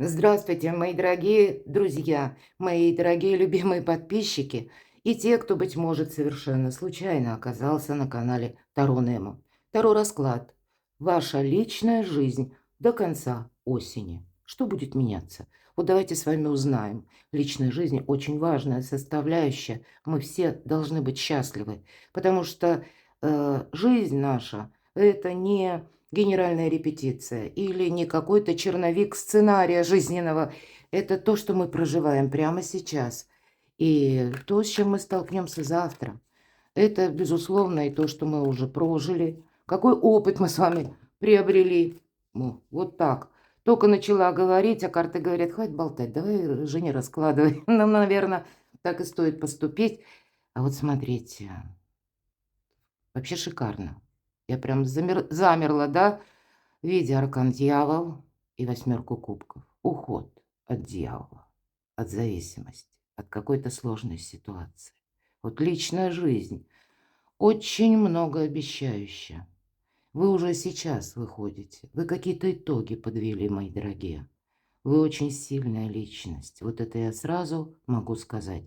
Здравствуйте, мои дорогие друзья, мои дорогие любимые подписчики и те, кто, быть может, совершенно случайно оказался на канале Таро Немо. Таро расклад. Ваша личная жизнь до конца осени. Что будет меняться? Вот давайте с вами узнаем. Личная жизнь очень важная составляющая. Мы все должны быть счастливы, потому что жизнь наша– это не генеральная репетиция или не какой-то черновик сценария жизненного. Это то, что мы проживаем прямо сейчас. И то, с чем мы столкнемся завтра. Это, безусловно, и то, что мы уже прожили. Какой опыт мы с вами приобрели. Ну, вот так. Только начала говорить, а карты говорят, хватит болтать, давай, Женя, раскладывай. Нам, наверное, так и стоит поступить. А вот смотрите, вообще шикарно. Я прям замерла, да? Видя аркан дьявол и восьмерку кубков. Уход от дьявола, от зависимости, от какой-то сложной ситуации. Вот личная жизнь очень многообещающая. Вы уже сейчас выходите. Вы какие-то итоги подвели, мои дорогие. Вы очень сильная личность. Вот это я сразу могу сказать.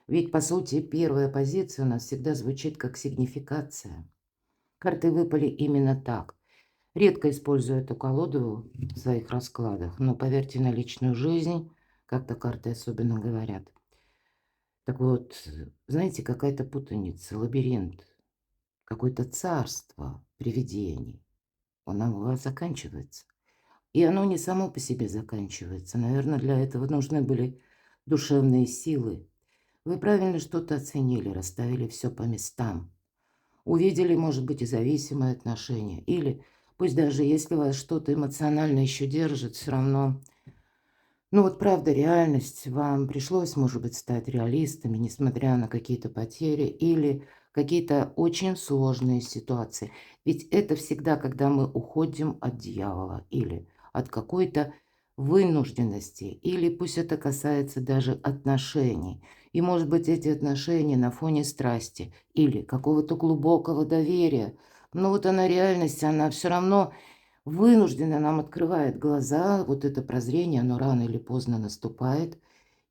Ведь, по сути, первая позиция у нас всегда звучит как сигнификация. Карты выпали именно так. Редко использую эту колоду в своих раскладах, но поверьте на личную жизнь, как-то карты особенно говорят. Так вот, знаете, какая-то путаница, лабиринт, какое-то царство привидений. Оно у вас заканчивается. И оно не само по себе заканчивается. Наверное, для этого нужны были душевные силы. Вы правильно что-то оценили, расставили все по местам. Увидели, может быть, и зависимые отношения. Или, пусть даже если вас что-то эмоционально еще держит, все равно, ну вот правда, реальность, вам пришлось, может быть, стать реалистами, несмотря на какие-то потери или какие-то очень сложные ситуации. Ведь это всегда, когда мы уходим от дьявола или от какой-то вынужденности, или пусть это касается даже отношений. И, может быть, эти отношения на фоне страсти или какого-то глубокого доверия. Но вот она реальность, она все равно вынужденно нам открывает глаза. Вот это прозрение, оно рано или поздно наступает.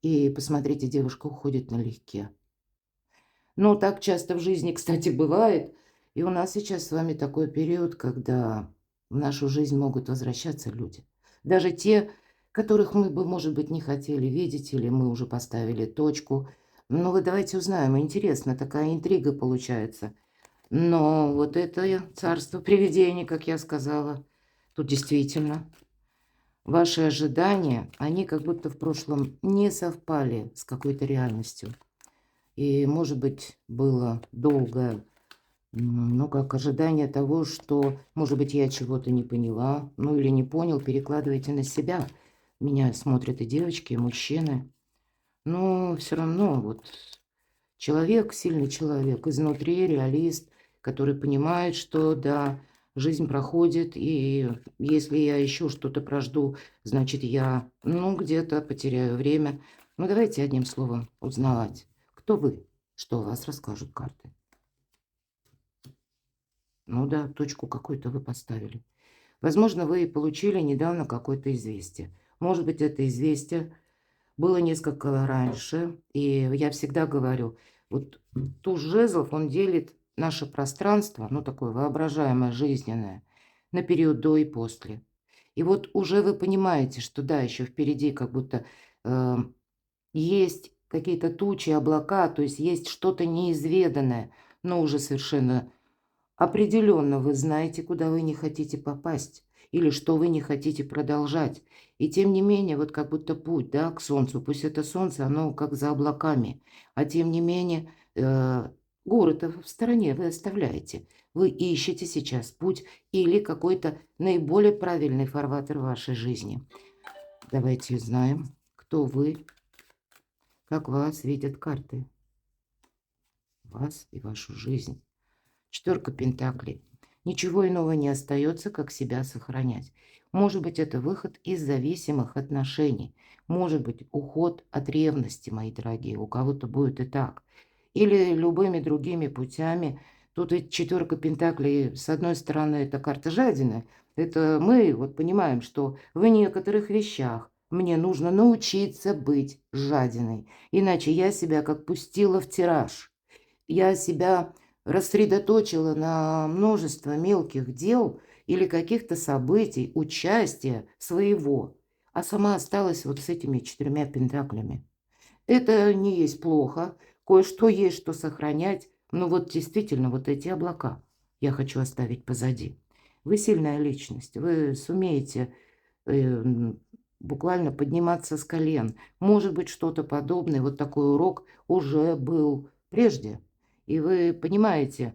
И посмотрите, девушка уходит налегке. Ну, так часто в жизни, кстати, бывает. И у нас сейчас с вами такой период, когда в нашу жизнь могут возвращаться люди. Даже те, которых мы бы, может быть, не хотели видеть, или мы уже поставили точку. Ну, вы давайте узнаем. Интересно, такая интрига получается. Но вот это царство привидений, как я сказала, тут действительно ваши ожидания, они как будто в прошлом не совпали с какой-то реальностью. И, может быть, было долгое, ну, как ожидание того, что, может быть, я чего-то не поняла, ну, или не понял, перекладывайте на себя. Меня смотрят и девочки, и мужчины. Но все равно вот человек, сильный человек, изнутри реалист, который понимает, что да, жизнь проходит, и если я еще что-то прожду, значит, я, ну, где-то потеряю время. Ну, давайте одним словом узнавать, кто вы, что о вас расскажут карты. Ну да, точку какую-то вы поставили. Возможно, вы получили недавно какое-то известие. Может быть, это известие было несколько раньше, и я всегда говорю, вот туз жезлов, он делит наше пространство, ну, такое воображаемое, жизненное, на период до и после. И вот уже вы понимаете, что да, еще впереди как будто э, есть какие-то тучи, облака, то есть есть что-то неизведанное, но уже совершенно определенно вы знаете, куда вы не хотите попасть или что вы не хотите продолжать. И тем не менее, вот как будто путь, да, к солнцу, пусть это солнце, оно как за облаками, а тем не менее город в стороне вы оставляете. Вы ищете сейчас путь или какой-то наиболее правильный фарватер вашей жизни. Давайте узнаем, кто вы, как вас видят карты, вас и вашу жизнь. Четверка пентаклей. Ничего иного не остается, как себя сохранять. Может быть, это выход из зависимых отношений. Может быть, уход от ревности, мои дорогие. У кого-то будет и так. Или любыми другими путями. Тут ведь четверка пентаклей, с одной стороны, это карта жадины. Это мы вот понимаем, что в некоторых вещах Мне нужно научиться быть жадиной, иначе я себя как пустила в тираж. Я себя рассредоточила на множество мелких дел или каких-то событий, участия своего, а сама осталась вот с этими 4 пентаклями. Это не есть плохо, кое-что есть, что сохранять, но вот действительно вот эти облака я хочу оставить позади. Вы сильная личность, вы сумеете Эм, буквально подниматься с колен. Может быть, что-то подобное, вот такой урок уже был прежде. И вы понимаете,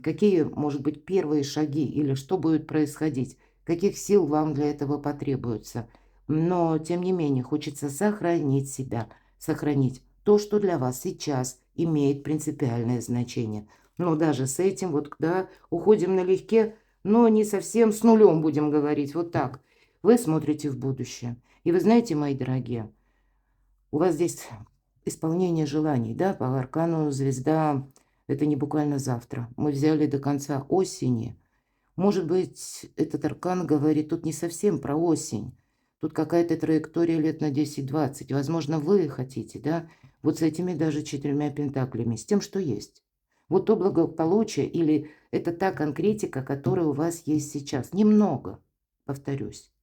какие, может быть, первые шаги или что будет происходить, каких сил вам для этого потребуется. Но, тем не менее, хочется сохранить себя, сохранить то, что для вас сейчас имеет принципиальное значение. Но даже с этим, вот когда уходим налегке, но не совсем с нулем, будем говорить, вот так. Вы смотрите в будущее. И вы знаете, мои дорогие, у вас здесь исполнение желаний, да, по аркану звезда, это не буквально завтра. Мы взяли до конца осени. Может быть, этот аркан говорит тут не совсем про осень. Тут какая-то траектория лет на 10-20. Возможно, вы хотите, да, вот с этими даже 4 пентаклями, с тем, что есть. Вот то благополучие или это та конкретика, которая у вас есть сейчас. Немного, повторюсь.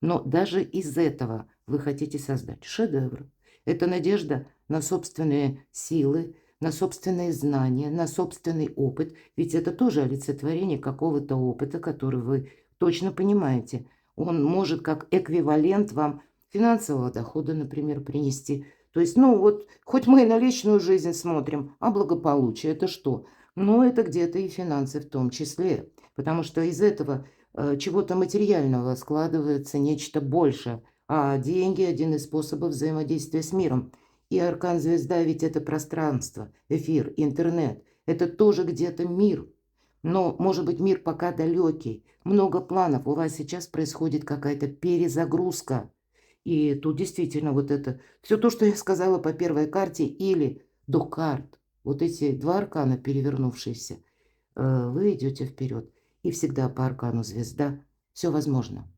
Но даже из этого вы хотите создать шедевр. Это надежда на собственные силы, на собственные знания, на собственный опыт. Ведь это тоже олицетворение какого-то опыта, который вы точно понимаете. Он может как эквивалент вам финансового дохода, например, принести. То есть, ну вот, хоть мы и на личную жизнь смотрим, а благополучие это что? Ну, это где-то и финансы в том числе. Потому что из этого чего-то материального складывается нечто большее, а деньги – один из способов взаимодействия с миром. И аркан-звезда ведь это пространство, эфир, интернет. Это тоже где-то мир. Но, может быть, мир пока далекий. Много планов. У вас сейчас происходит какая-то перезагрузка. И тут действительно вот это, все то, что я сказала по первой карте или до карт, вот эти два аркана перевернувшиеся, вы идете вперед. И всегда по аркану звезда все возможно.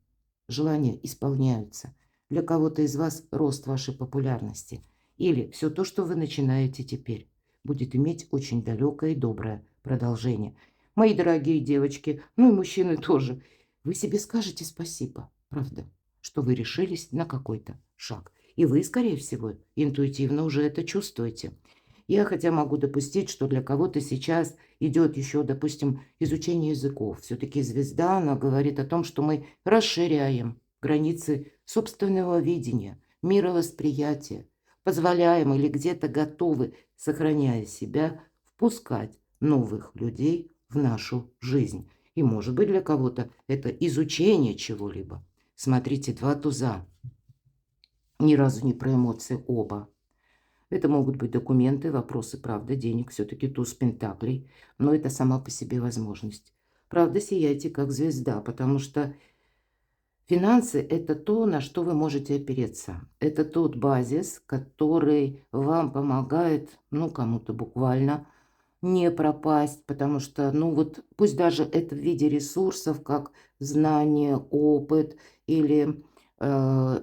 Желания исполняются. Для кого-то из вас рост вашей популярности. Или все то, что вы начинаете теперь, будет иметь очень далекое и доброе продолжение. Мои дорогие девочки, ну и мужчины тоже, вы себе скажете спасибо, правда, что вы решились на какой-то шаг. И вы, скорее всего, интуитивно уже это чувствуете. Я хотя могу допустить, что для кого-то сейчас идет еще, допустим, изучение языков. Все-таки звезда, она говорит о том, что мы расширяем границы собственного видения, мировосприятия, позволяем или где-то готовы, сохраняя себя, впускать новых людей в нашу жизнь. И, может быть, для кого-то это изучение чего-либо. Смотрите, два туза. Ни разу не про эмоции оба. Это могут быть документы, вопросы, правда, денег, все-таки туз пентаклей, но это сама по себе возможность. Правда, сияйте как звезда, потому что финансы – это то, на что вы можете опереться. Это тот базис, который вам помогает, ну, кому-то буквально, не пропасть, потому что, ну вот, пусть даже это в виде ресурсов, как знание, опыт или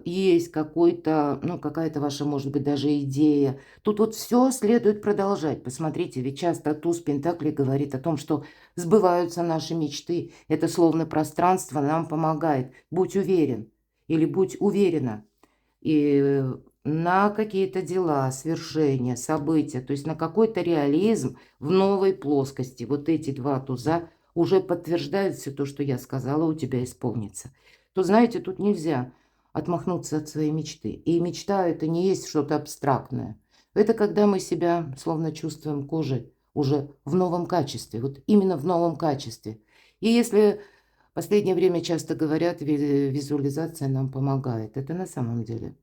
есть какой-то, ну, какая-то ваша, может быть, даже идея. Тут вот все следует продолжать. Посмотрите, ведь часто туз Пентаклей говорит о том, что сбываются наши мечты. Это словно пространство нам помогает. Будь уверен или будь уверена. И на какие-то дела, свершения, события, то есть на какой-то реализм в новой плоскости. Вот эти два туза уже подтверждают все то, что я сказала, у тебя исполнится. То, знаете, тут нельзя отмахнуться от своей мечты. И мечта – это не есть что-то абстрактное. Это когда мы себя словно чувствуем кожей уже в новом качестве, вот именно в новом качестве. И если в последнее время часто говорят, визуализация нам помогает, это на самом деле.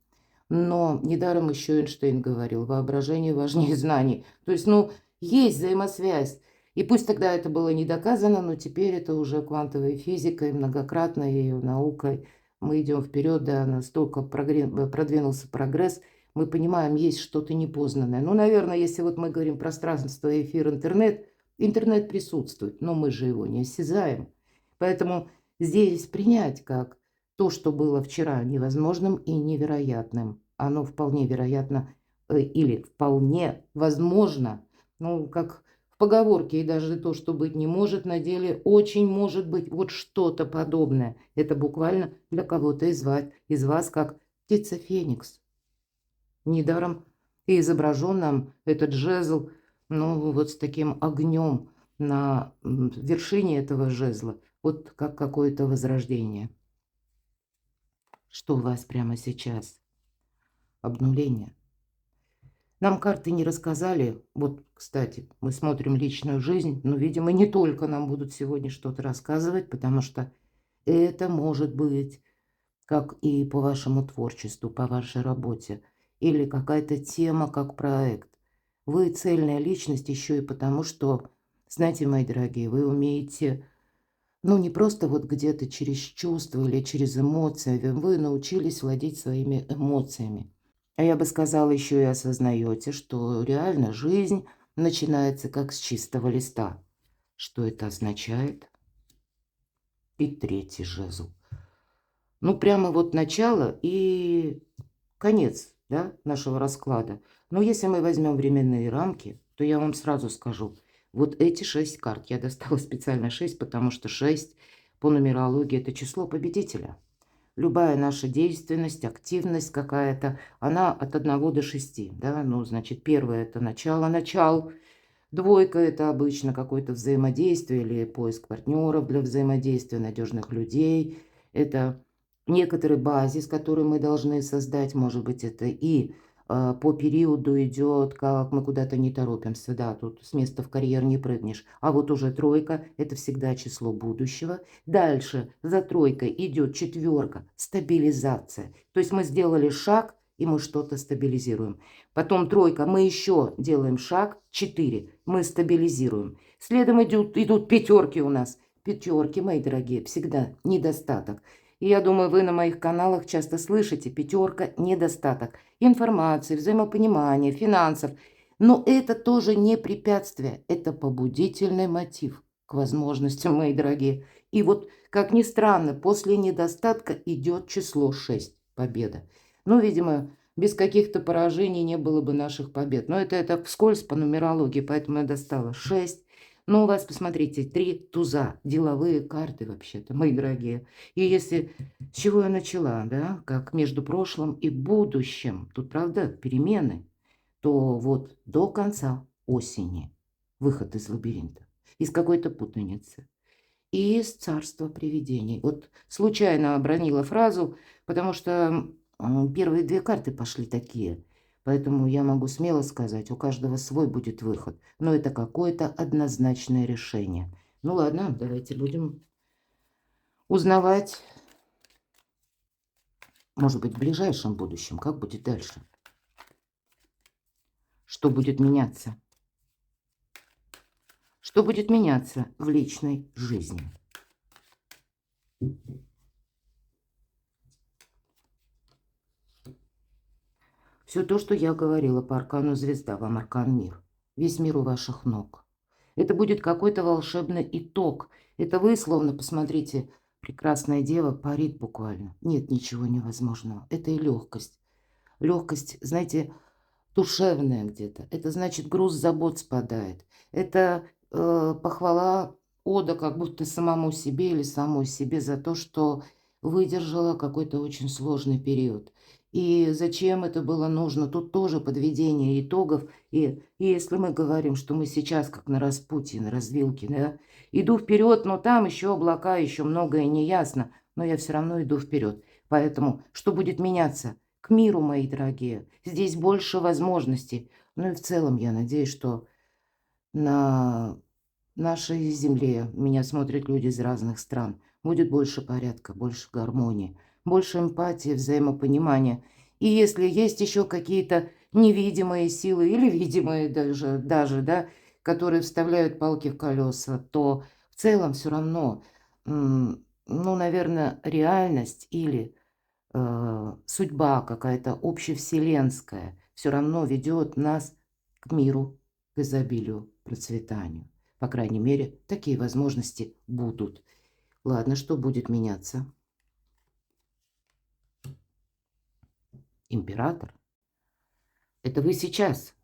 Но недаром еще Эйнштейн говорил, воображение важнее знаний. То есть, ну, есть взаимосвязь. И пусть тогда это было не доказано, но теперь это уже квантовой физикой, многократной ее наукой. Мы идем вперед, да, настолько продвинулся прогресс, мы понимаем, есть что-то непознанное. Ну, наверное, если вот мы говорим пространство, эфир, интернет, интернет присутствует, но мы же его не осязаем. Поэтому здесь принять как То, что было вчера невозможным и невероятным, оно вполне вероятно или вполне возможно, ну, как в поговорке, и даже то, что быть не может, на деле очень может быть вот что-то подобное. Это буквально для кого-то из вас как птица Феникс. Недаром и изображен нам этот жезл, ну, вот с таким огнем на вершине этого жезла, вот как какое-то возрождение. Что у вас прямо сейчас? Обнуление. Нам карты не рассказали. Вот, кстати, мы смотрим личную жизнь, но, видимо, не только нам будут сегодня что-то рассказывать, потому что это может быть как и по вашему творчеству, по вашей работе, или какая-то тема, как проект. Вы цельная личность еще и потому, что, знаете, мои дорогие, вы умеете, ну, не просто вот где-то через чувства или через эмоции, вы научились владеть своими эмоциями. А я бы сказала, еще и осознаете, что реально жизнь начинается как с чистого листа. Что это означает? И третий жезл. Ну, прямо вот начало и конец, да, нашего расклада. Но если мы возьмем временные рамки, то я вам сразу скажу, вот эти 6 карт, я достала специально 6, потому что 6 по нумерологии – это число победителя. Любая наша действенность, активность какая-то, она от 1 до 6, да, ну, значит, первое – это начало. Двойка – это обычно какое-то взаимодействие или поиск партнеров для взаимодействия, надежных людей. Это некоторый базис, который мы должны создать. Может быть, это и по периоду идет, как мы куда-то не торопимся. Да, тут с места в карьер не прыгнешь. А вот уже тройка – это всегда число будущего. Дальше за тройкой идет четверка – стабилизация. То есть мы сделали шаг, и мы что-то стабилизируем. Потом тройка, мы еще делаем шаг, 4, мы стабилизируем. Следом идут пятерки у нас. Пятерки, мои дорогие, всегда недостаток. И я думаю, вы на моих каналах часто слышите пятерка, недостаток информации, взаимопонимания, финансов. Но это тоже не препятствие, это побудительный мотив к возможностям, мои дорогие. И вот, как ни странно, после недостатка идет число 6, победа. Ну, видимо, без каких-то поражений не было бы наших побед. Но это вскользь по нумерологии, поэтому я достала 6. Но у вас, посмотрите, 3 туза, деловые карты вообще-то, мои дорогие. И если с чего я начала, да, как между прошлым и будущим, тут, правда, перемены, то вот до конца осени выход из лабиринта, из какой-то путаницы, и из царства привидений. Вот случайно обронила фразу, потому что первые 2 карты пошли такие. Поэтому я могу смело сказать, у каждого свой будет выход. Но это какое-то однозначное решение. Ну ладно, давайте будем узнавать, может быть, в ближайшем будущем, как будет дальше. Что будет меняться? Что будет меняться в личной жизни? Все то, что я говорила по аркану звезда, вам аркан мир. Весь мир у ваших ног. Это будет какой-то волшебный итог. Это вы, словно, посмотрите, прекрасная дева парит буквально. Нет ничего невозможного. Это и легкость. Легкость, знаете, душевная где-то. Это значит, груз забот спадает. Это похвала, ода как будто самому себе или самой себе за то, что выдержала какой-то очень сложный период. И зачем это было нужно? Тут тоже подведение итогов. И если мы говорим, что мы сейчас как на распутье, на развилке, да, иду вперед, но там еще облака, еще многое не ясно, но я все равно иду вперед. Поэтому что будет меняться? К миру, мои дорогие. Здесь больше возможностей. Ну и в целом я надеюсь, что на нашей земле меня смотрят люди из разных стран. Будет больше порядка, больше гармонии, больше эмпатии, взаимопонимания. И если есть еще какие-то невидимые силы или видимые даже, да, которые вставляют палки в колеса, то в целом все равно, ну, наверное, реальность или судьба какая-то общевселенская все равно ведет нас к миру, к изобилию, процветанию. По крайней мере, такие возможности будут. Ладно, что будет меняться? Император. Это вы сейчас.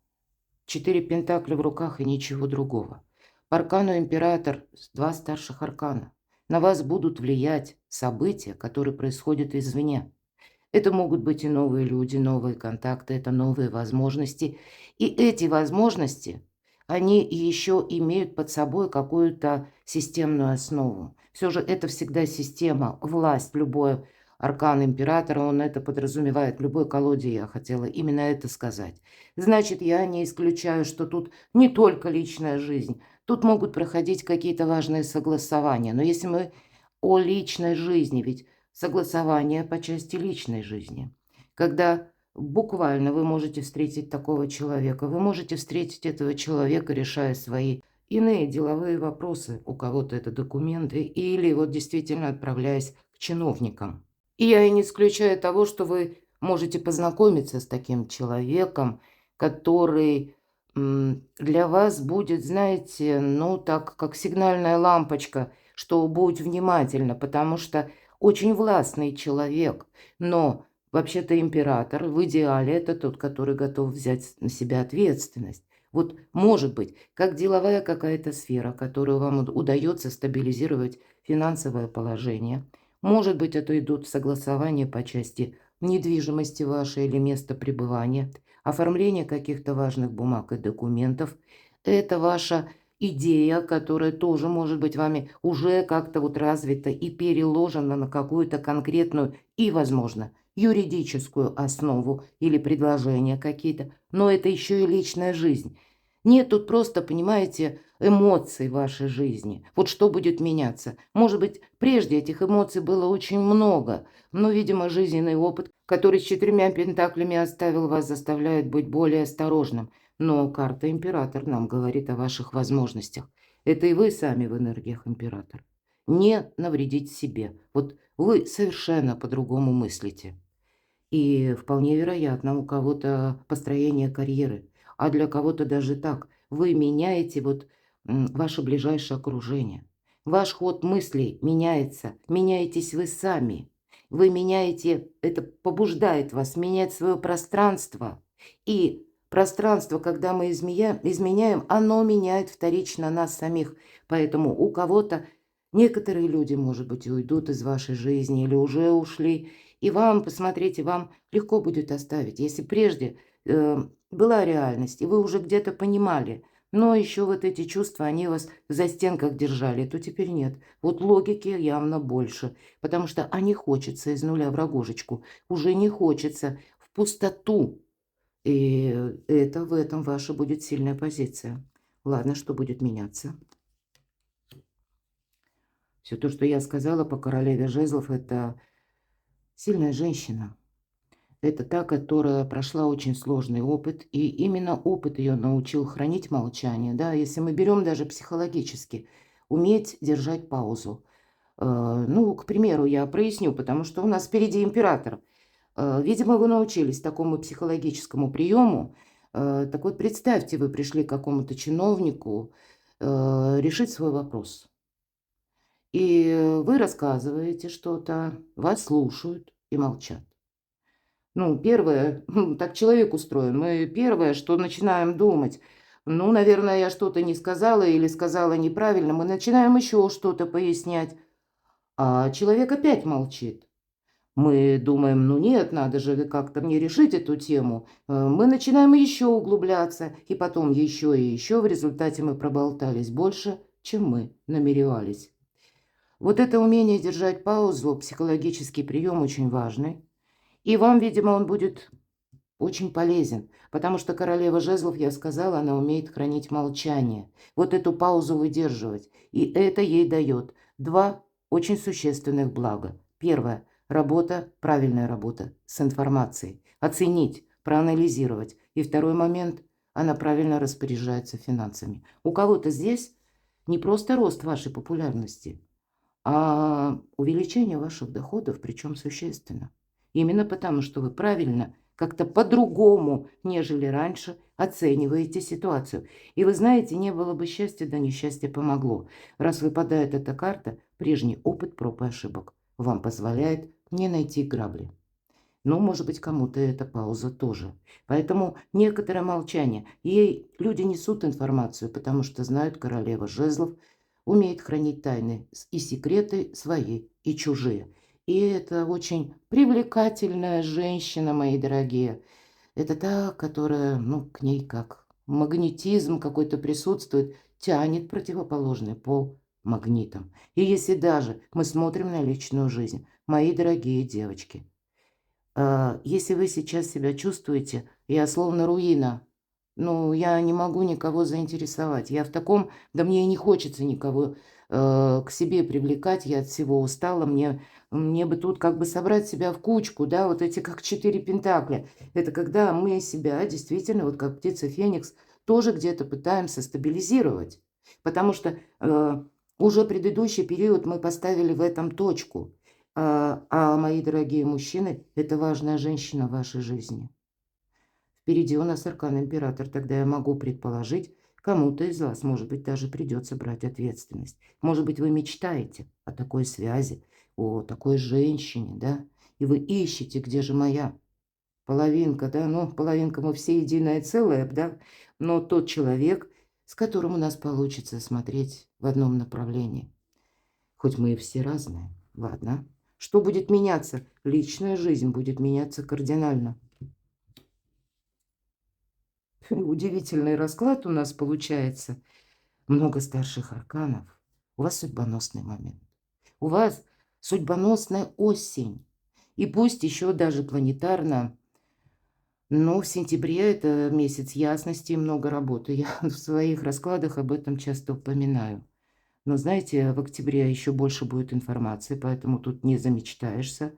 4 пентакля в руках и ничего другого. По аркану император, 2 старших аркана. На вас будут влиять события, которые происходят извне. Это могут быть и новые люди, новые контакты, это новые возможности. И эти возможности, они еще имеют под собой какую-то системную основу. Все же это всегда система, власть, любой аркан императора, он это подразумевает. В любой колоде я хотела именно это сказать. Значит, я не исключаю, что тут не только личная жизнь. Тут могут проходить какие-то важные согласования. Но если мы о личной жизни, ведь согласование по части личной жизни, когда буквально вы можете встретить такого человека, вы можете встретить этого человека, решая свои иные деловые вопросы, у кого-то это документы, или вот действительно отправляясь к чиновникам. И я и не исключаю того, что вы можете познакомиться с таким человеком, который для вас будет, знаете, ну так, как сигнальная лампочка, что будь внимательно, потому что очень властный человек, но вообще-то император в идеале это тот, который готов взять на себя ответственность. Вот может быть, как деловая какая-то сфера, которую вам удается стабилизировать финансовое положение. Может быть, это идут согласования по части недвижимости вашей или места пребывания, оформление каких-то важных бумаг и документов. Это ваша идея, которая тоже может быть вами уже как-то вот развита и переложена на какую-то конкретную и, возможно, юридическую основу или предложения какие-то. Но это еще и личная жизнь. Нет тут просто, понимаете, эмоций в вашей жизни. Вот что будет меняться. Может быть, прежде этих эмоций было очень много, но, видимо, жизненный опыт, который с 4 пентаклями оставил вас, заставляет быть более осторожным. Но карта император нам говорит о ваших возможностях. Это и вы сами в энергиях императора. Не навредить себе. Вот вы совершенно по-другому мыслите. И вполне вероятно, у кого-то построение карьеры, а для кого-то даже так. Вы меняете вот ваше ближайшее окружение. Ваш ход мыслей меняется, меняетесь вы сами. Вы меняете, это побуждает вас менять свое пространство. И пространство, когда мы изменяем, оно меняет вторично нас самих. Поэтому у кого-то некоторые люди, может быть, уйдут из вашей жизни или уже ушли, и вам, посмотрите, вам легко будет оставить. Если прежде была реальность, и вы уже где-то понимали, но еще вот эти чувства, они вас в застенках держали, то теперь нет. Вот логики явно больше, потому что не хочется из нуля в рогожечку, уже не хочется в пустоту. И это в этом ваша будет сильная позиция. Ладно, что будет меняться? Все то, что я сказала по королеве жезлов, это сильная женщина. Это та, которая прошла очень сложный опыт, и именно опыт ее научил хранить молчание. Да? Если мы берем даже психологически, уметь держать паузу. Ну, к примеру, я проясню, потому что у нас впереди император. Видимо, вы научились такому психологическому приему. Так вот, представьте, вы пришли к какому-то чиновнику решить свой вопрос. И вы рассказываете что-то, вас слушают и молчат. Ну, первое, так человек устроен. Мы первое, что начинаем думать, ну, наверное, я что-то не сказала или сказала неправильно. Мы начинаем еще что-то пояснять, а человек опять молчит. Мы думаем, ну нет, надо же как-то мне решить эту тему. Мы начинаем еще углубляться, и потом еще и еще. В результате мы проболтались больше, чем мы намеревались. Вот это умение держать паузу, психологический прием очень важный. И вам, видимо, он будет очень полезен, потому что королева жезлов, я сказала, она умеет хранить молчание. Вот эту паузу выдерживать. И это ей дает 2 очень существенных блага. Первое – работа, правильная работа с информацией. Оценить, проанализировать. И второй момент – она правильно распоряжается финансами. У кого-то здесь не просто рост вашей популярности, а увеличение ваших доходов, причем существенно. Именно потому, что вы правильно, как-то по-другому, нежели раньше, оцениваете ситуацию. И вы знаете, не было бы счастья, да несчастье помогло. Раз выпадает эта карта, прежний опыт проб и ошибок вам позволяет не найти грабли. Но, может быть, кому-то эта пауза тоже. Поэтому некоторое молчание. Ей люди несут информацию, потому что знают, королева жезлов умеет хранить тайны и секреты свои, и чужие. И это очень привлекательная женщина, мои дорогие. Это та, которая, ну, к ней как магнетизм какой-то присутствует, тянет противоположный пол магнитом. И если даже мы смотрим на личную жизнь, мои дорогие девочки, если вы сейчас себя чувствуете, я словно руина, ну, я не могу никого заинтересовать. Я в таком, да мне и не хочется никого к себе привлекать, я от всего устала, мне бы тут как бы собрать себя в кучку, да, вот эти как 4 пентакля. Это когда мы себя действительно, вот как птица Феникс, тоже где-то пытаемся стабилизировать. Потому что уже предыдущий период мы поставили в этом точку. Мои дорогие мужчины, это важная женщина в вашей жизни. Впереди у нас аркан император, тогда я могу предположить, кому-то из вас, может быть, даже придется брать ответственность. Может быть, вы мечтаете о такой связи, о такой женщине, да, и вы ищете, где же моя половинка, да, ну, половинка мы все единое целое, да, но тот человек, с которым у нас получится смотреть в одном направлении. Хоть мы и все разные, ладно. Что будет меняться? Личная жизнь будет меняться кардинально. Удивительный расклад у нас получается. Много старших арканов. У вас судьбоносный момент. У вас судьбоносная осень. И пусть еще даже планетарно, но в сентябре это месяц ясности и много работы. Я в своих раскладах об этом часто упоминаю. Но знаете, в октябре еще больше будет информации, поэтому тут не замечтаешься.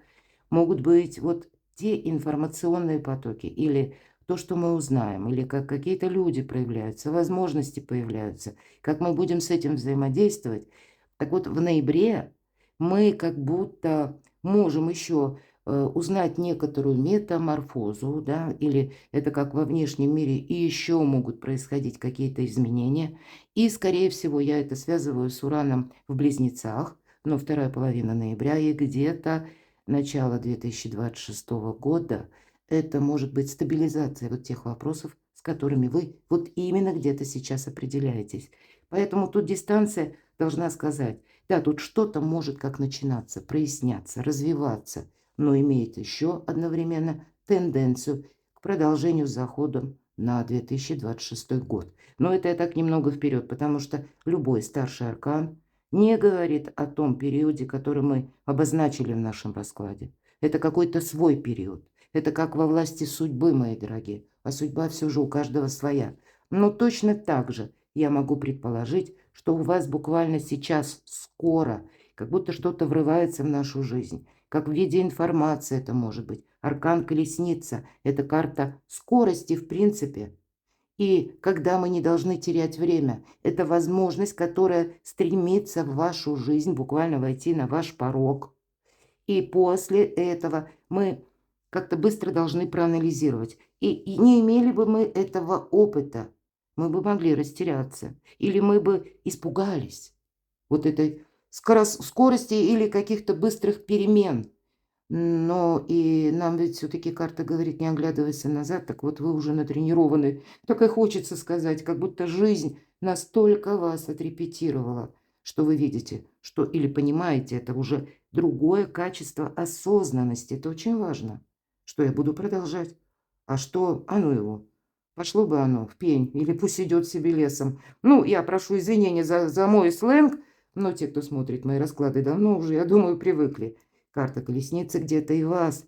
Могут быть вот те информационные потоки или то, что мы узнаем, или как какие-то люди проявляются, возможности появляются, как мы будем с этим взаимодействовать. Так вот, в ноябре мы как будто можем еще узнать некоторую метаморфозу, да, или это как во внешнем мире, и еще могут происходить какие-то изменения. И, скорее всего, я это связываю с Ураном в Близнецах, но вторая половина ноября и где-то начало 2026 года это может быть стабилизация вот тех вопросов, с которыми вы вот именно где-то сейчас определяетесь. Поэтому тут дистанция должна сказать, да, тут что-то может как начинаться, проясняться, развиваться, но имеет еще одновременно тенденцию к продолжению с заходом на 2026 год. Но это я так немного вперед, потому что любой старший аркан не говорит о том периоде, который мы обозначили в нашем раскладе. Это какой-то свой период. Это как во власти судьбы, мои дорогие. А судьба все же у каждого своя. Но точно так же я могу предположить, что у вас буквально сейчас, скоро, как будто что-то врывается в нашу жизнь. Как в виде информации это может быть. Аркан Колесница– это карта скорости в принципе. И когда мы не должны терять время, это возможность, которая стремится в вашу жизнь, буквально войти на ваш порог. И после этого мы как-то быстро должны проанализировать. И не имели бы мы этого опыта, мы бы могли растеряться. Или мы бы испугались вот этой скорости или каких-то быстрых перемен. Но и нам ведь все-таки карта говорит, не оглядывайся назад, так вот вы уже натренированы. Так и хочется сказать, как будто жизнь настолько вас отрепетировала, что вы видите, что или понимаете, это уже другое качество осознанности. Это очень важно. Что я буду продолжать. А что, а ну его, пошло бы оно в пень, или пусть идет себе лесом. Ну, я прошу извинения за мой сленг, но те, кто смотрит мои расклады давно уже, я думаю, привыкли. Карта колесницы где-то и вас,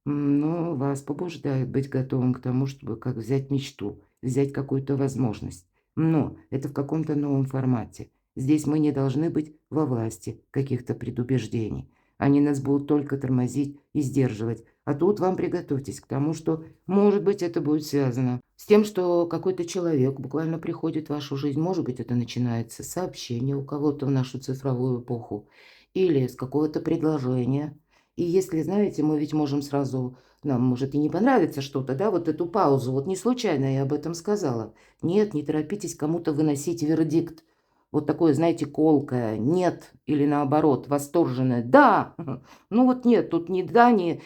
ну, вас побуждает быть готовым к тому, чтобы как взять мечту, взять какую-то возможность. Но это в каком-то новом формате. Здесь мы не должны быть во власти каких-то предубеждений. Они нас будут только тормозить и сдерживать. А тут вам приготовьтесь к тому, что, может быть, это будет связано с тем, что какой-то человек буквально приходит в вашу жизнь. Может быть, это начинается с сообщения у кого-то в нашу цифровую эпоху или с какого-то предложения. И если, знаете, мы ведь можем сразу, нам может и не понравится что-то, да, вот эту паузу, вот не случайно я об этом сказала. Нет, не торопитесь кому-то выносить вердикт. вот такое, знаете, колкое «нет» или наоборот восторженное «да». Ну вот нет, тут ни «да», ни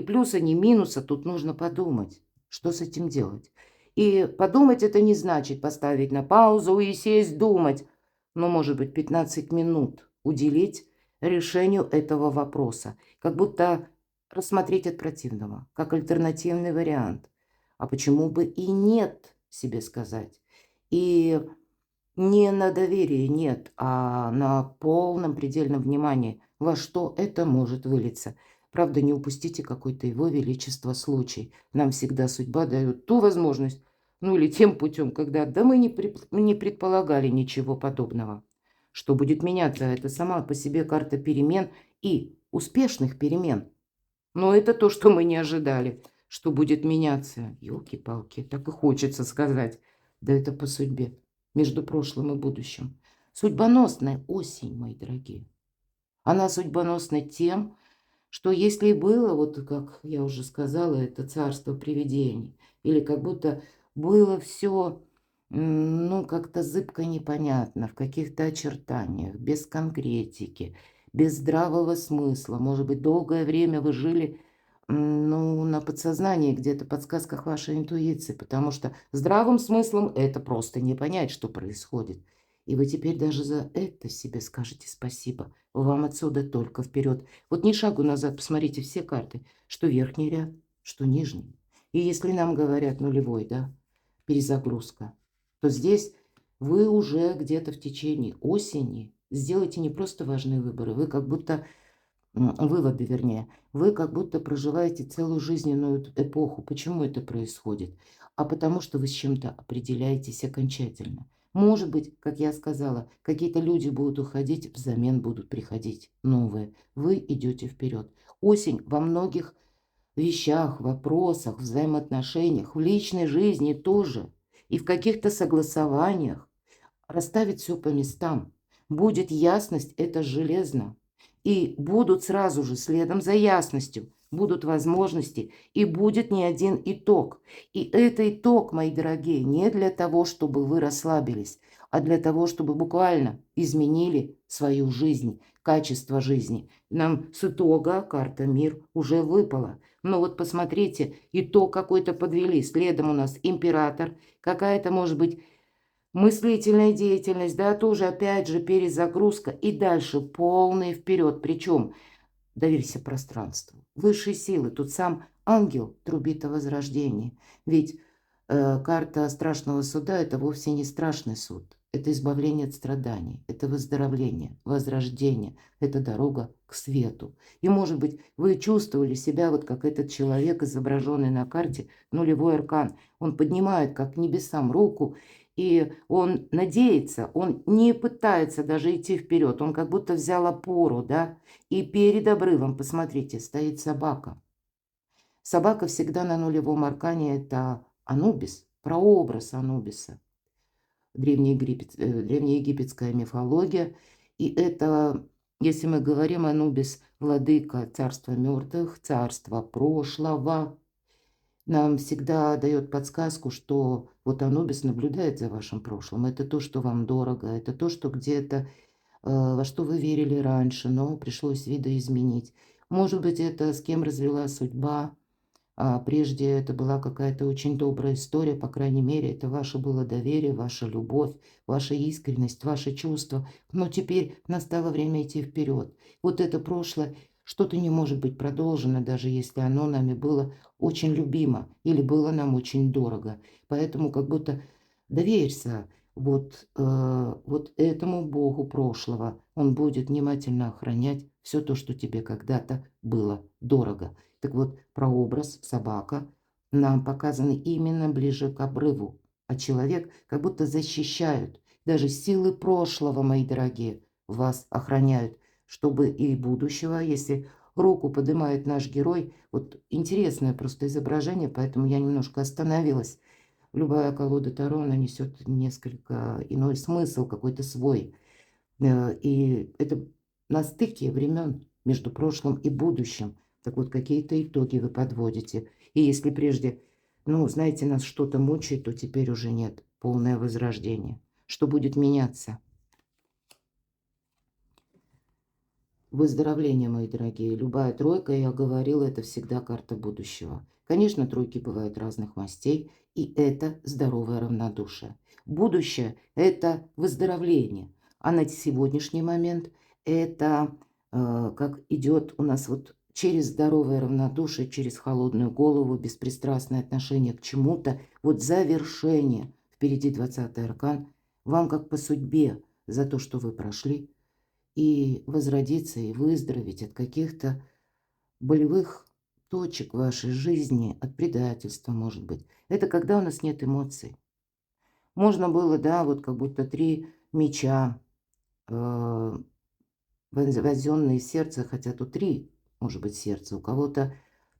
плюса, ни минуса, тут нужно подумать, что с этим делать. И подумать это не значит поставить на паузу и сесть думать, но, может быть, 15 минут уделить решению этого вопроса, как будто рассмотреть от противного, как альтернативный вариант. А почему бы и нет себе сказать? И не на доверии нет, а на полном предельном внимании, во что это может вылиться. Правда, не упустите какой-то его величество случай. Нам всегда судьба дает ту возможность, ну или тем путем, когда да мы не предполагали ничего подобного. Что будет меняться, это сама по себе карта перемен и успешных перемен. Но это то, что мы не ожидали, что будет меняться. Ёлки-палки, так и хочется сказать. Да это по судьбе, между прошлым и будущим. Судьбоносная осень, мои дорогие. Она судьбоносна тем, что если и было, вот как я уже сказала, это царство привидений, или как будто было все, ну, как-то зыбко непонятно, в каких-то очертаниях, без конкретики, без здравого смысла. Может быть, долгое время вы жили, ну, на подсознании, где-то подсказках вашей интуиции, потому что здравым смыслом это просто не понять, что происходит. И вы теперь даже за это себе скажете спасибо. Вам отсюда только вперед. Вот ни шагу назад, посмотрите все карты, что верхний ряд, что нижний. И если нам говорят нулевой, да, перезагрузка, то здесь вы уже где-то в течение осени сделаете не просто важные выборы, вы как будто, выводы вернее, вы как будто проживаете целую жизненную эпоху. Почему это происходит? А потому что вы с чем-то определяетесь окончательно. Может быть, как я сказала, какие-то люди будут уходить, взамен будут приходить новые. Вы идете вперед. Осень во многих вещах, вопросах, взаимоотношениях, в личной жизни тоже. И в каких-то согласованиях расставить все по местам. Будет ясность, это железно. И будут сразу же, следом за ясностью, будут возможности, и будет не один итог. И это итог, мои дорогие, не для того, чтобы вы расслабились, а для того, чтобы буквально изменили свою жизнь, качество жизни. Нам с итога карта «Мир» уже выпала. Но вот посмотрите, итог какой-то подвели. Следом у нас император, какая-то, может быть, мыслительная деятельность, да, тоже опять же перезагрузка и дальше полный вперед. Причем доверься пространству, высшей силы. Тут сам ангел трубит о возрождении. Ведь карта страшного суда – это вовсе не страшный суд. Это избавление от страданий, это выздоровление, возрождение, это дорога к свету. И, может быть, вы чувствовали себя вот как этот человек, изображенный на карте, нулевой аркан. Он поднимает как к небесам руку, и он надеется, он не пытается даже идти вперед, он как будто взял опору, да, и перед обрывом, посмотрите, стоит собака. Собака всегда на нулевом аркане – это Анубис, прообраз Анубиса, древнеегипетская мифология. И это, если мы говорим Анубис, владыка царства мертвых, царства прошлого, нам всегда дает подсказку, что вот Анубис наблюдает за вашим прошлым. Это то, что вам дорого, это то, что где-то, во что вы верили раньше, но пришлось видоизменить. Может быть, это с кем развела судьба, а прежде это была какая-то очень добрая история, по крайней мере, это ваше было доверие, ваша любовь, ваша искренность, ваши чувства. Но теперь настало время идти вперед. Вот это прошлое, что-то не может быть продолжено, даже если оно нами было очень любимо или было нам очень дорого. Поэтому как будто доверься вот этому Богу прошлого. Он будет внимательно охранять все то, что тебе когда-то было дорого. Так вот, прообраз собака нам показаны именно ближе к обрыву, а человек как будто защищают. Даже силы прошлого, мои дорогие, вас охраняют, чтобы и будущего, если руку поднимает наш герой. Вот интересное просто изображение, поэтому я немножко остановилась. Любая колода Таро, она несет несколько иной смысл, какой-то свой. И это на стыке времен между прошлым и будущим. Так вот, какие-то итоги вы подводите. И если прежде, ну, знаете, нас что-то мучает, то теперь уже нет. Полное возрождение. Что будет меняться? Выздоровление, мои дорогие. Любая тройка, я говорила, это всегда карта будущего. Конечно, тройки бывают разных мастей, и это здоровое равнодушие. Будущее– это выздоровление, а на сегодняшний момент это как идет у нас вот через здоровое равнодушие, через холодную голову, беспристрастное отношение к чему-то, вот завершение. Впереди 20-й аркан. Вам как по судьбе за то, что вы прошли, и возродиться, и выздороветь от каких-то болевых точек в вашей жизни, от предательства, может быть. Это когда у нас нет эмоций. Можно было, да, вот как будто 3 меча, вонзённые в сердце, хотя тут 3, может быть, сердца. У кого-то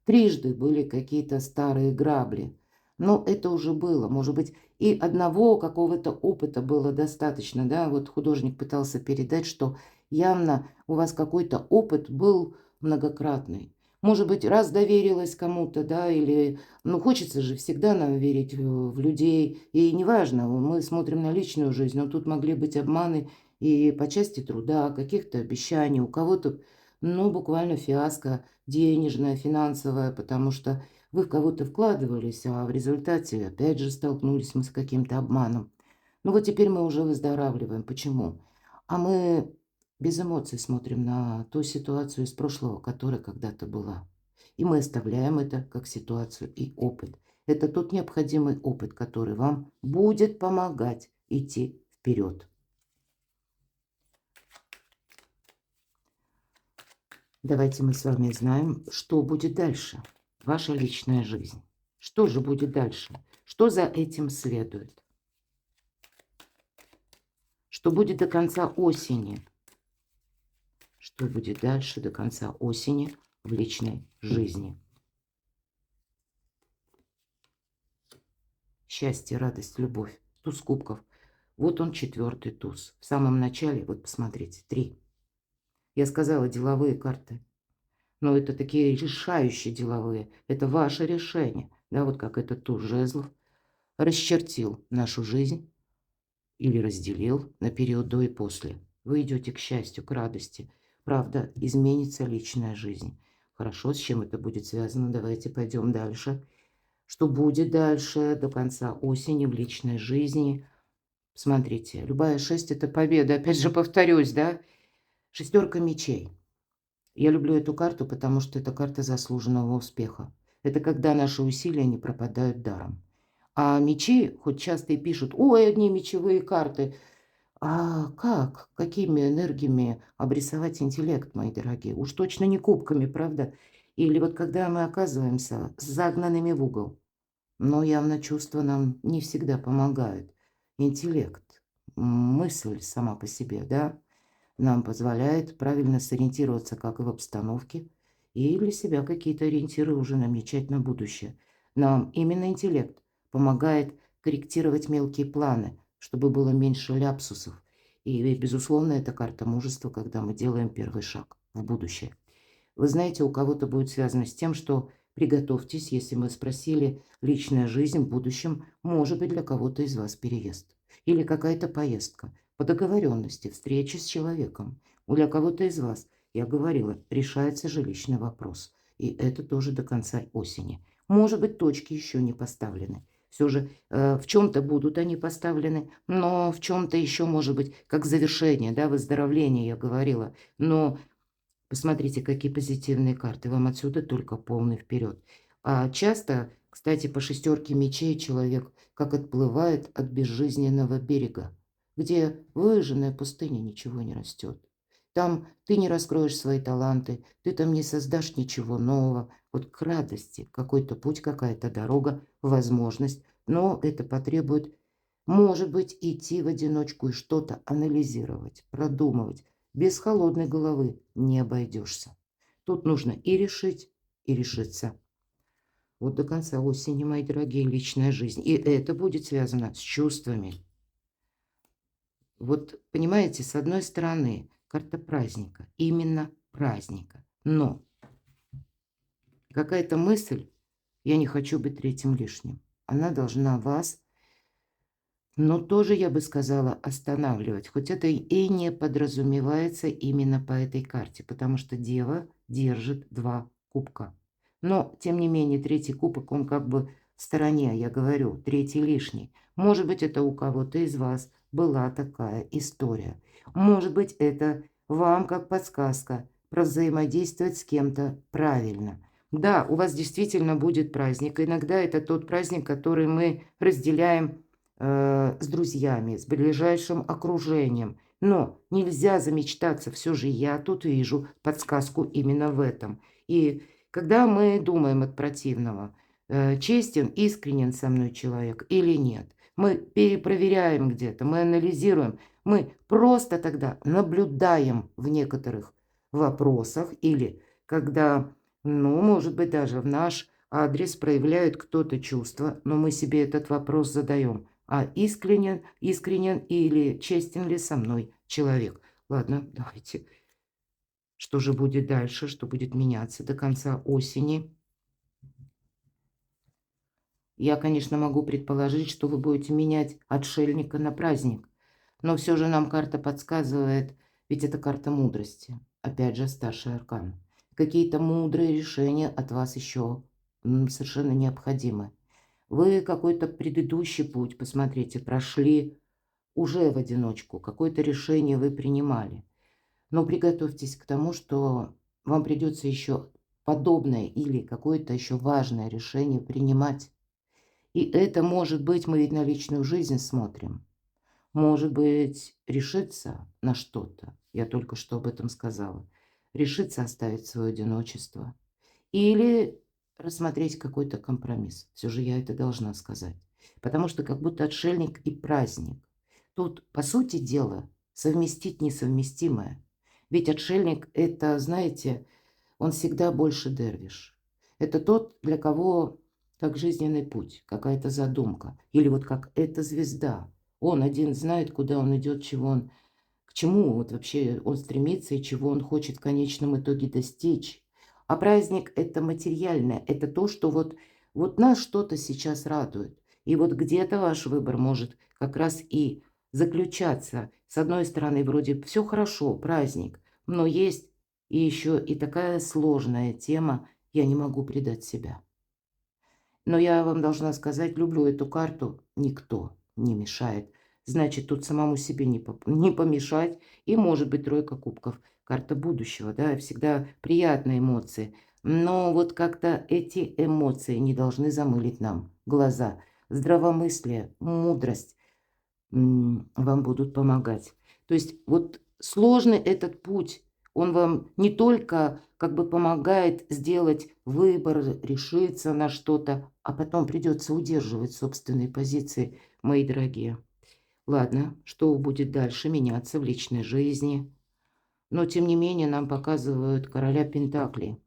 трижды были какие-то старые грабли. Но это уже было. Может быть, и одного какого-то опыта было достаточно, да. Вот художник пытался передать, что явно у вас какой-то опыт был многократный. Может быть, раз доверилась кому-то, да, или, ну, хочется же всегда нам верить в людей. И неважно, мы смотрим на личную жизнь, но тут могли быть обманы и по части труда, каких-то обещаний, у кого-то, ну, буквально фиаско денежное, финансовое, потому что вы в кого-то вкладывались, а в результате опять же столкнулись мы с каким-то обманом. Ну вот теперь мы уже выздоравливаем. Почему? А мы без эмоций смотрим на ту ситуацию из прошлого, которая когда-то была. И мы оставляем это как ситуацию и опыт. Это тот необходимый опыт, который вам будет помогать идти вперед. Давайте мы с вами знаем, что будет дальше. Ваша личная жизнь. Что же будет дальше? Что за этим следует? Что будет до конца осени? Что будет дальше до конца осени в личной жизни? Счастье, радость, любовь. Туз кубков. Вот он, 4-й туз. В самом начале, вот посмотрите, 3. Я сказала, деловые карты. Но это такие решающие деловые. Это ваше решение. Да, вот как этот туз жезлов расчертил нашу жизнь или разделил на период до и после. Вы идете к счастью, к радости. Правда, изменится личная жизнь. Хорошо, с чем это будет связано? Давайте пойдем дальше. Что будет дальше до конца осени в личной жизни? Смотрите, любая 6 – это победа. Опять же повторюсь, да? 6 мечей. Я люблю эту карту, потому что это карта заслуженного успеха. Это когда наши усилия не пропадают даром. А мечи, хоть часто и пишут, ой, одни мечевые карты. А как? Какими энергиями обрисовать интеллект, мои дорогие? Уж точно не кубками, правда? Или вот когда мы оказываемся загнанными в угол, но явно чувства нам не всегда помогают. Интеллект, мысль сама по себе, да, нам позволяет правильно сориентироваться как и в обстановке, и для себя какие-то ориентиры уже намечать на будущее. Нам именно интеллект помогает корректировать мелкие планы, чтобы было меньше ляпсусов. И, безусловно, это карта мужества, когда мы делаем первый шаг в будущее. Вы знаете, у кого-то будет связано с тем, что приготовьтесь, если мы спросили, личная жизнь в будущем может быть для кого-то из вас переезд. Или какая-то поездка по договоренности, встреча с человеком. Для кого-то из вас, я говорила, решается жилищный вопрос. И это тоже до конца осени. Может быть, точки еще не поставлены. Все же в чем-то будут они поставлены, но в чем-то еще, может быть, как завершение, да, выздоровление, я говорила. Но посмотрите, какие позитивные карты. Вам отсюда только полный вперед. А часто, кстати, по 6 мечей человек как отплывает от безжизненного берега, где выжженная пустыня, ничего не растет. Там ты не раскроешь свои таланты, ты там не создашь ничего нового. Вот к радости какой-то путь, какая-то дорога, возможность. Но это потребует, может быть, идти в одиночку и что-то анализировать, продумывать. Без холодной головы не обойдешься. Тут нужно и решить, и решиться. Вот до конца осени, мои дорогие, личная жизнь. И это будет связано с чувствами. Вот, понимаете, с одной стороны, карта праздника. Именно праздника. Но какая-то мысль, я не хочу быть третьим лишним. Она должна вас Но тоже, я бы сказала, останавливать. Хоть это и не подразумевается именно по этой карте, потому что Дева держит 2 кубка. Но, тем не менее, третий кубок, он как бы в стороне, я говорю, третий лишний. Может быть, это у кого-то из вас была такая история. Может быть, это вам как подсказка про взаимодействовать с кем-то правильно. Да, у вас действительно будет праздник. Иногда это тот праздник, который мы разделяем с друзьями, с ближайшим окружением. Но нельзя замечтаться, все же я тут вижу подсказку именно в этом. И когда мы думаем от противного, честен, искренен со мной человек или нет, мы перепроверяем где-то, мы анализируем, мы просто тогда наблюдаем в некоторых вопросах или когда, ну, может быть, даже в наш адрес проявляет кто-то чувство, но мы себе этот вопрос задаем. А искренен или честен ли со мной человек? Ладно, давайте. Что же будет дальше? Что будет меняться до конца осени? Я, конечно, могу предположить, что вы будете менять отшельника на праздник. Но все же нам карта подсказывает, ведь это карта мудрости. Опять же, старший аркан. Какие-то мудрые решения от вас еще совершенно необходимы. Вы какой-то предыдущий путь, посмотрите, прошли уже в одиночку, какое-то решение вы принимали. Но приготовьтесь к тому, что вам придется еще подобное или какое-то еще важное решение принимать. И это может быть, мы ведь на личную жизнь смотрим, может быть, решиться на что-то, я только что об этом сказала, решиться оставить свое одиночество или рассмотреть какой-то компромисс. Все же я это должна сказать. Потому что как будто отшельник и праздник. Тут, по сути дела, совместить несовместимое. Ведь отшельник – это, знаете, он всегда больше дервиш. Это тот, для кого как жизненный путь, какая-то задумка. Или вот как эта звезда. Он один знает, куда он идет, чего он, к чему вот вообще он стремится и чего он хочет в конечном итоге достичь. А праздник – это материальное, это то, что вот нас что-то сейчас радует. И вот где-то ваш выбор может как раз и заключаться. С одной стороны, вроде все хорошо, праздник, но есть и еще и такая сложная тема «я не могу предать себя». Но я вам должна сказать, люблю эту карту, никто не мешает. Значит, тут самому себе не помешать. И может быть тройка кубков. Карта будущего, да, всегда приятные эмоции. Но вот как-то эти эмоции не должны замылить нам глаза. Здравомыслие, мудрость вам будут помогать. То есть вот сложный этот путь, он вам не только как бы помогает сделать выбор, решиться на что-то, а потом придется удерживать собственные позиции, мои дорогие. Ладно, что будет дальше меняться в личной жизни? Но, тем не менее, нам показывают короля Пентаклей.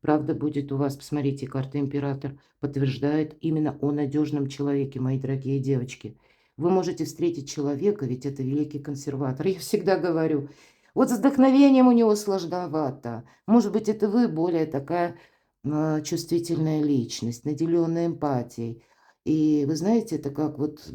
Правда, будет у вас, посмотрите, карта император подтверждает именно о надежном человеке, мои дорогие девочки. Вы можете встретить человека, ведь это великий консерватор. Я всегда говорю, вот с вдохновением у него сложновато. Может быть, это вы более такая чувствительная личность, наделенная эмпатией. И вы знаете, это как вот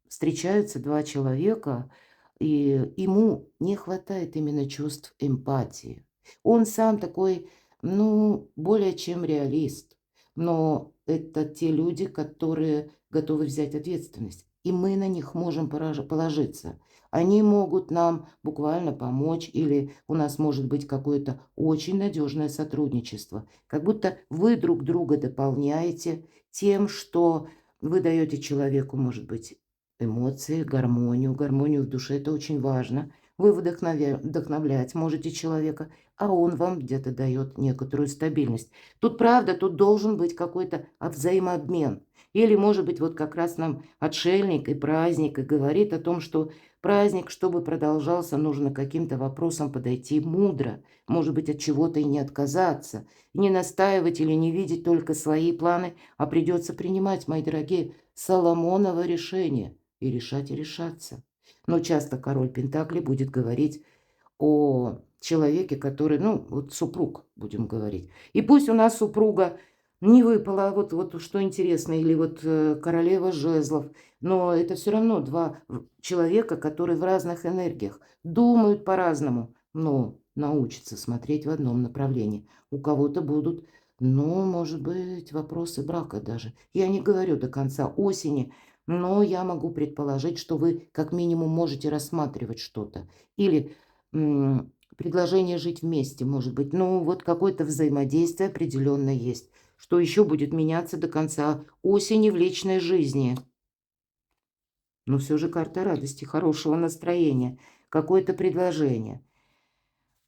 встречаются два человека, и ему не хватает именно чувств эмпатии. Он сам такой, ну, более чем реалист. Но это те люди, которые готовы взять ответственность. И мы на них можем положиться. Они могут нам буквально помочь, или у нас может быть какое-то очень надежное сотрудничество. Как будто вы друг друга дополняете тем, что вы даете человеку, может быть, эмоции, гармонию. Гармонию в душе – это очень важно. Вы вдохновлять можете человека, а он вам где-то дает некоторую стабильность. Тут правда, тут должен быть какой-то взаимообмен. Или, может быть, вот как раз нам отшельник и праздник и говорит о том, что праздник, чтобы продолжался, нужно к каким-то вопросам подойти мудро. Может быть, от чего-то и не отказаться. Не настаивать или не видеть только свои планы, а придется принимать, мои дорогие, Соломоново решение. И решать, и решаться. Но часто король Пентакли будет говорить о человеке, который, ну, вот супруг, будем говорить. И пусть у нас супруга, Не выпало, вот что интересно, или вот королева жезлов. Но это все равно два человека, которые в разных энергиях, думают по-разному, но научатся смотреть в одном направлении. У кого-то будут, ну, может быть, вопросы брака даже. Я не говорю до конца осени, но я могу предположить, что вы как минимум можете рассматривать что-то. Или предложение жить вместе, может быть. Ну, вот какое-то взаимодействие определенное есть. Что еще будет меняться до конца осени в личной жизни? Но все же карта радости, хорошего настроения, какое-то предложение.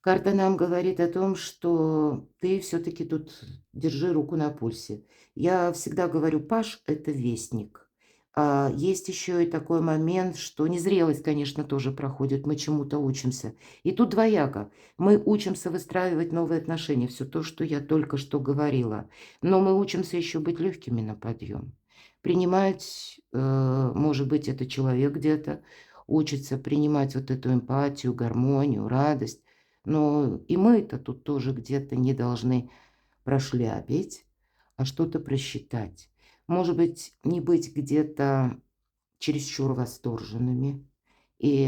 Карта нам говорит о том, что ты все-таки тут держи руку на пульсе. Я всегда говорю, Паш– это вестник. А есть еще и такой момент, что незрелость, конечно, тоже проходит, мы чему-то учимся. И тут двояко. Мы учимся выстраивать новые отношения, все то, что я только что говорила. Но мы учимся еще быть легкими на подъем. Принимать, может быть, это человек где-то учится принимать вот эту эмпатию, гармонию, радость. Но и мы-то тут тоже где-то не должны прошляпить, а что-то просчитать. Может быть, не быть где-то чересчур восторженными. И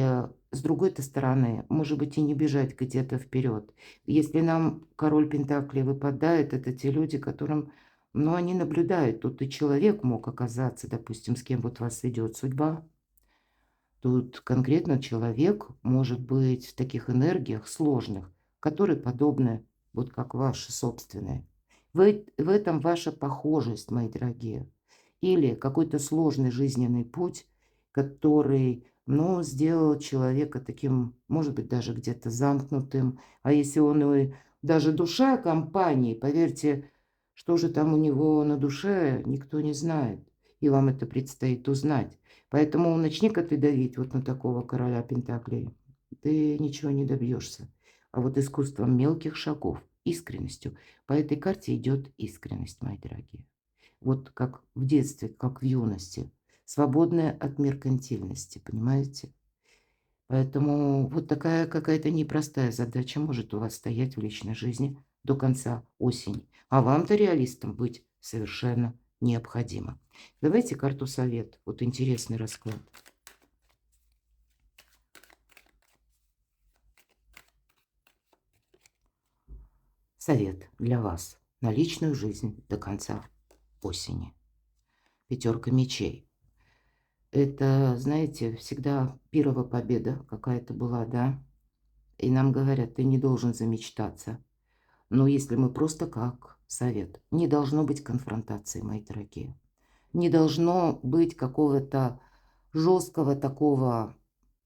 с другой-то стороны, может быть, и не бежать где-то вперед. Если нам король Пентаклей выпадает, это те люди, которым, ну, они наблюдают. Тут и человек мог оказаться, допустим, с кем вот вас идет судьба. Тут конкретно человек может быть в таких энергиях сложных, которые подобны, вот как ваши собственные. В этом ваша похожесть, мои дорогие. Или какой-то сложный жизненный путь, который, ну, сделал человека таким, может быть, даже где-то замкнутым. А если он и даже душа компании, поверьте, что же там у него на душе, никто не знает. И вам это предстоит узнать. Поэтому начни-ка ты давить вот на такого короля Пентаклей. Ты ничего не добьешься. А вот искусством мелких шагов, искренностью. По этой карте идет искренность, мои дорогие. Вот как в детстве, как в юности. Свободная от меркантильности, понимаете? Поэтому вот такая какая-то непростая задача может у вас стоять в личной жизни до конца осени. А вам-то реалистом быть совершенно необходимо. Давайте карту совет. Вот интересный расклад. Совет для вас на личную жизнь до конца осени. Пятерка мечей. Это, знаете, всегда первая победа какая-то была, да? И нам говорят, ты не должен замечтаться. Но если мы просто как совет, не должно быть конфронтации, мои дорогие. Не должно быть какого-то жесткого такого,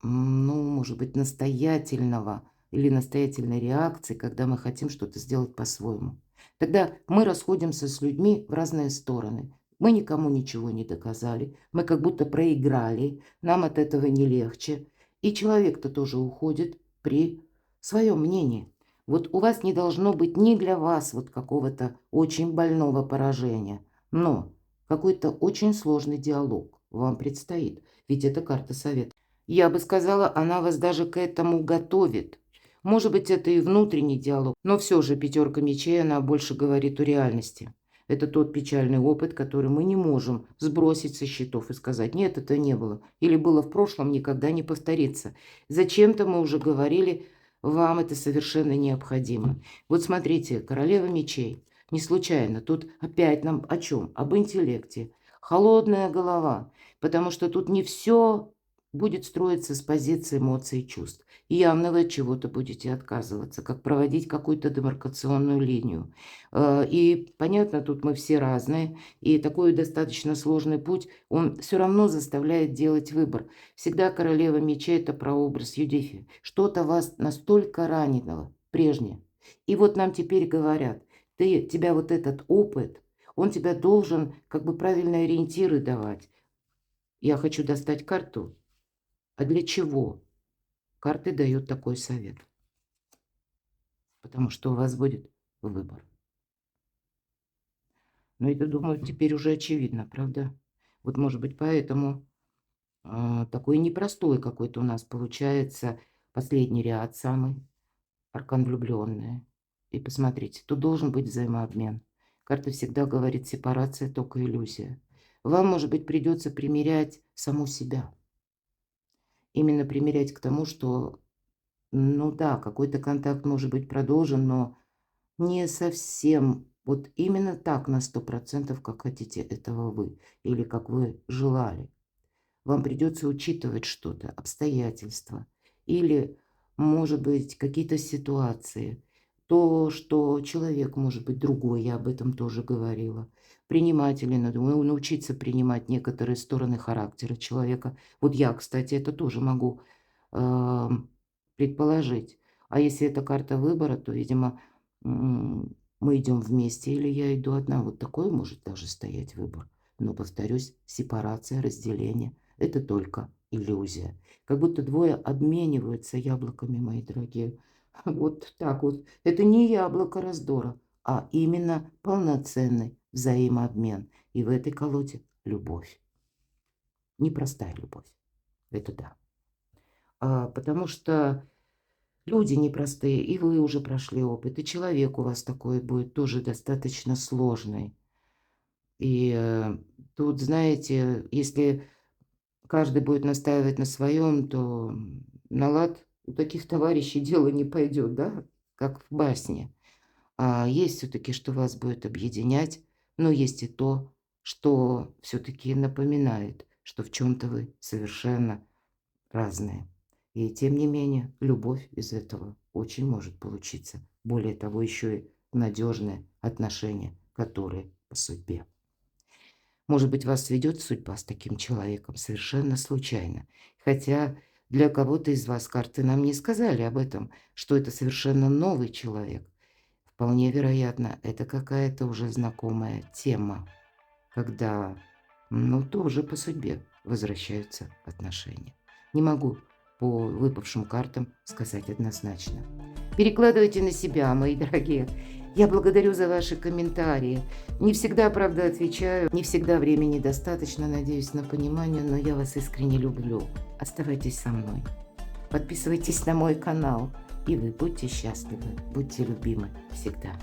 ну, может быть, настоятельного или настоятельной реакции, когда мы хотим что-то сделать по-своему. Тогда мы расходимся с людьми в разные стороны. Мы никому ничего не доказали, мы как будто проиграли, нам от этого не легче. И человек-то тоже уходит при своем мнении. Вот у вас не должно быть ни для вас вот какого-то очень больного поражения, но какой-то очень сложный диалог вам предстоит, ведь это карта совет. Я бы сказала, она вас даже к этому готовит. Может быть, это и внутренний диалог, но все же пятерка мечей, она больше говорит о реальности. Это тот печальный опыт, который мы не можем сбросить со счетов и сказать, нет, это не было. Или было в прошлом, никогда не повторится. Зачем-то мы уже говорили, вам это совершенно необходимо. Вот смотрите, королева мечей. Не случайно. Тут опять нам о чем? Об интеллекте. Холодная голова. Потому что тут не все будет строиться с позиции эмоций и чувств. И явно вы от чего-то будете отказываться, как проводить какую-то демаркационную линию. И понятно, тут мы все разные. И такой достаточно сложный путь, он все равно заставляет делать выбор. Всегда королева мечей– это прообраз Юдифи. Что-то вас настолько раненого прежнее. И вот нам теперь говорят, тебя вот этот опыт, он тебя должен как бы правильные ориентиры давать. Я хочу достать карту. А для чего? Карты дают такой совет. Потому что у вас будет выбор. Но это, думаю, теперь уже очевидно, правда? Вот, может быть, поэтому такой непростой какой-то у нас получается последний ряд самый. Аркан влюбленные. И посмотрите, тут должен быть взаимообмен. Карта всегда говорит, сепарация только иллюзия. Вам, может быть, придется примерять саму себя. Именно примерять к тому, что, ну да, какой-то контакт может быть продолжен, но не совсем вот именно так на 100%, как хотите этого вы или как вы желали. Вам придется учитывать что-то, обстоятельства или, может быть, какие-то ситуации. То, что человек может быть другой, я об этом тоже говорила. Принимать или научиться принимать некоторые стороны характера человека. Вот я, кстати, это тоже могу предположить. А если это карта выбора, то, видимо, мы идем вместе или я иду одна. Вот такой может даже стоять выбор. Но, повторюсь, сепарация, разделение – это только иллюзия. Как будто двое обмениваются яблоками, мои дорогие. Вот так вот. Это не яблоко раздора, а именно полноценный взаимообмен. И в этой колоде любовь. Непростая любовь. Это да. Потому что люди непростые, и вы уже прошли опыт, и человек у вас такой будет тоже достаточно сложный. И тут, знаете, если каждый будет настаивать на своем, то на лад у таких товарищей дело не пойдет, да, как в басне. А есть все-таки, что вас будет объединять, но есть и то, что все-таки напоминает, что в чем-то вы совершенно разные. И тем не менее, любовь из этого очень может получиться. Более того, еще и надежные отношения, которые по судьбе. Может быть, вас ведет судьба с таким человеком совершенно случайно. Хотя для кого-то из вас карты нам не сказали об этом, что это совершенно новый человек. Вполне вероятно, это какая-то уже знакомая тема, когда, ну, тоже по судьбе возвращаются отношения. Не могу по выпавшим картам сказать однозначно. Перекладывайте на себя, мои дорогие. Я благодарю за ваши комментарии. Не всегда, правда, отвечаю, не всегда времени достаточно, надеюсь на понимание, но я вас искренне люблю. Оставайтесь со мной. Подписывайтесь на мой канал, и вы будьте счастливы, будьте любимы всегда.